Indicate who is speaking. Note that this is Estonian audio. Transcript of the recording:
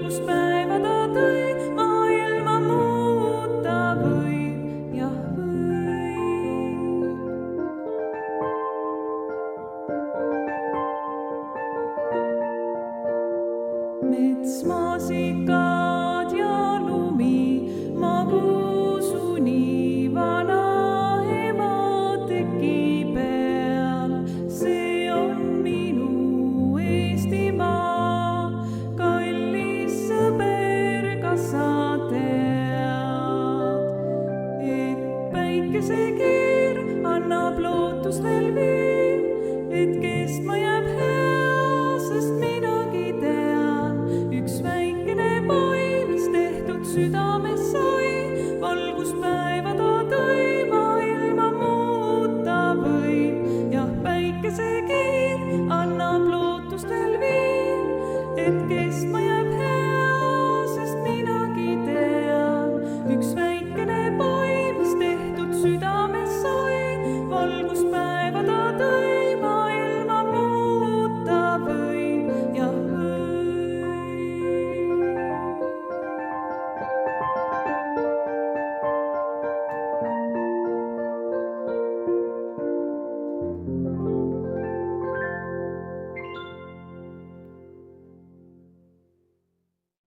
Speaker 1: valguspäeva ta tõi, maailma muuta võib, jah võib. Mets, maasikad ja lumi, magusuni vana ema teki peal. See on minu Eestimaa, kallis sõber, kas sa tead, et päikesekeer annab lootust veel veel, et kestma jääb hea, sest minagi tean, üks väikene pai, mis tehtud südames sai, valguspäeva ta tõi, maailma muuta võib. Jah, päikesekeer annab lootust veel veel, et kestma